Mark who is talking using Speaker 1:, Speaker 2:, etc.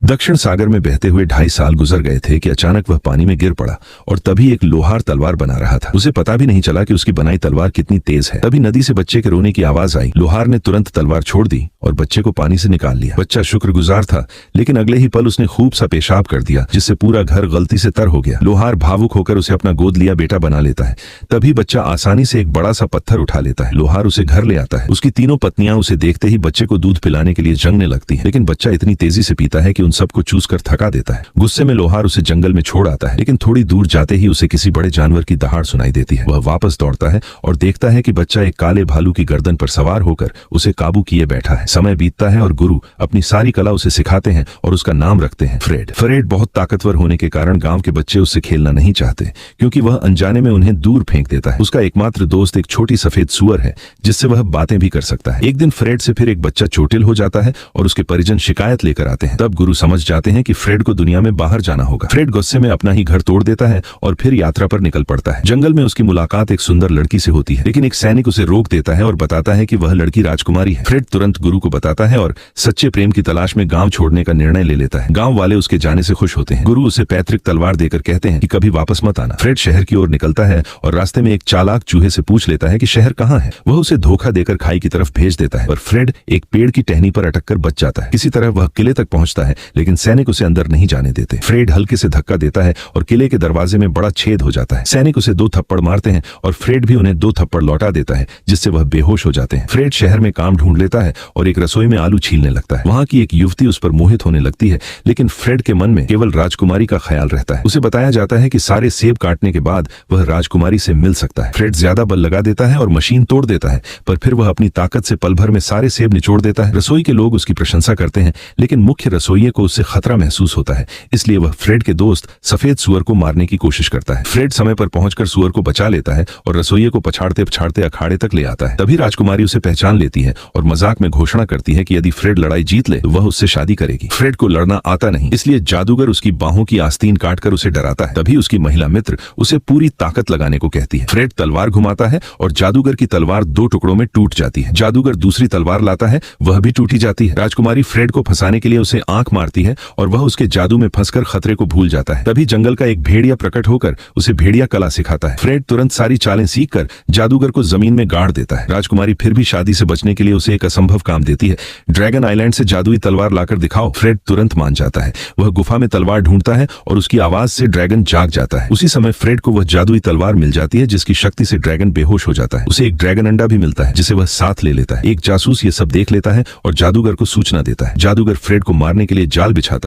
Speaker 1: दक्षिण सागर में बहते हुए 2.5 साल गुजर गए थे कि अचानक वह पानी में गिर पड़ा और तभी एक लोहार तलवार बना रहा था। उसे पता भी नहीं चला कि उसकी बनाई तलवार कितनी तेज है। तभी नदी से बच्चे के रोने की आवाज आई। लोहार ने तुरंत तलवार छोड़ दी और बच्चे को पानी से निकाल लिया। बच्चा शुक्रगुजार था, लेकिन अगले ही पल उसने खूब सा पेशाब कर दिया, जिससे पूरा घर गलती से तर हो गया। लोहार भावुक होकर उसे अपना गोद लिया बेटा बना लेता है। तभी बच्चा आसानी से एक बड़ा सा पत्थर उठा लेता है। लोहार उसे घर ले आता है। उसकी तीनों पत्नियां उसे देखते ही बच्चे को दूध पिलाने के लिए जंगने लगती है, लेकिन बच्चा इतनी तेजी से पीता है कि उन सबको चूस कर थका देता है। गुस्से में लोहार उसे जंगल में छोड़ आता है, लेकिन थोड़ी दूर जाते ही उसे किसी बड़े जानवर की दहाड़ सुनाई देती है। वह वापस दौड़ता है और देखता है कि बच्चा एक काले भालू की गर्दन पर सवार होकर उसे काबू किए बैठा है। समय बीतता है और गुरु अपनी सारी कला उसे सिखाते हैं और उसका नाम रखते हैं फ्रेड। फ्रेड बहुत ताकतवर होने के कारण गांव के बच्चे उससे खेलना नहीं चाहते, क्योंकि वह अनजाने में उन्हें दूर फेंक देता है। उसका एकमात्र दोस्त एक छोटी सफेद सूअर है, जिससे वह बातें भी कर सकता है। एक दिन फ्रेड से फिर एक बच्चा चोटिल हो जाता है और उसके परिजन शिकायत लेकर आते हैं। तब गुरु समझ जाते हैं कि फ्रेड को दुनिया में बाहर जाना होगा। फ्रेड गुस्से में अपना ही घर तोड़ देता है और फिर यात्रा पर निकल पड़ता है। जंगल में उसकी मुलाकात एक सुंदर लड़की से होती है, लेकिन एक सैनिक उसे रोक देता है और बताता है कि वह लड़की राजकुमारी है। फ्रेड तुरंत गुरु को बताता है और सच्चे प्रेम की तलाश में गांव छोड़ने का निर्णय ले लेता है। गांव वाले उसके जाने से खुश होते हैं। गुरु उसे पैतृक तलवार देकर कहते हैं कि कभी वापस मत आना। फ्रेड शहर की ओर निकलता है और रास्ते में एक चालाक चूहे से पूछ लेता है कि शहर कहाँ है। वह उसे धोखा देकर खाई की तरफ भेज देता है और फ्रेड एक पेड़ की टहनी पर अटक कर बच जाता है। किसी तरह वह किले तक पहुंचता है, लेकिन सैनिक उसे अंदर नहीं जाने देते। फ्रेड हल्के से धक्का देता है और किले के दरवाजे में बड़ा छेद हो जाता है। सैनिक उसे 2 थप्पड़ मारते हैं और फ्रेड भी उन्हें 2 थप्पड़ लौटा देता है, जिससे वह बेहोश हो जाते हैं। फ्रेड शहर में काम ढूंढ लेता है और एक रसोई में आलू छीलने लगता है। वहां की एक युवती उस पर मोहित होने लगती है, लेकिन फ्रेड के मन में केवल राजकुमारी का ख्याल रहता है। उसे बताया जाता है कि सारे सेब काटने के बाद वह राजकुमारी से मिल सकता है। फ्रेड ज्यादा बल लगा देता है और मशीन तोड़ देता है, पर फिर वह अपनी ताकत से पल भर में सारे सेब निचोड़ देता है। रसोई के लोग उसकी प्रशंसा करते हैं, लेकिन मुख्य रसोइये को उससे खतरा महसूस होता है, इसलिए वह फ्रेड के दोस्त सफेद सुअर को मारने की कोशिश करता है। फ्रेड समय पर पहुंचकर सुअर को बचा लेता है और रसोइये को पछाड़ते पछाड़ते अखाड़े तक ले आता है। तभी राजकुमारी उसे पहचान लेती है और मजाक में घोषणा करती है कि यदि फ्रेड लड़ाई जीत ले तो वह उससे शादी करेगी। फ्रेड को लड़ना आता नहीं, इसलिए जादूगर उसकी बाहों की आस्तीन काटकर उसे डराता है। तभी उसकी महिला मित्र उसे पूरी ताकत लगाने को कहती है। फ्रेड तलवार घुमाता है और जादूगर की तलवार 2 टुकड़ों में टूट जाती है। जादूगर दूसरी तलवार लाता है, वह भी टूटी जाती है। राजकुमारी फ्रेड को फंसाने के लिए उसे आंख मारती है और वह उसके जादू में फंसकर खतरे को भूल जाता है। तभी जंगल का एक भेड़िया प्रकट होकर उसे भेड़िया कला सिखाता है। फ्रेड तुरंत सारी चालें सीखकर जादूगर को जमीन में गाड़ देता है। राजकुमारी फिर भी शादी से बचने के लिए उसे एक असंभव काम देती है। ड्रैगन आइलैंड से जादुई तलवार लाकर दिखाओ। फ्रेड तुरंत मान जाता है। वह गुफा में तलवार ढूंढता है और उसकी आवाज से ड्रैगन जाग जाता है। उसी समय फ्रेड को वह जादुई तलवार मिल जाती है, जिसकी शक्ति से ड्रैगन बेहोश हो जाता है। उसे एक ड्रैगन अंडा भी मिलता है, जिसे वह साथ ले लेता है। एक जासूस ये सब देख लेता है और जादूगर को सूचना देता है। जादूगर फ्रेड को मारने के लिए जाल बिछाता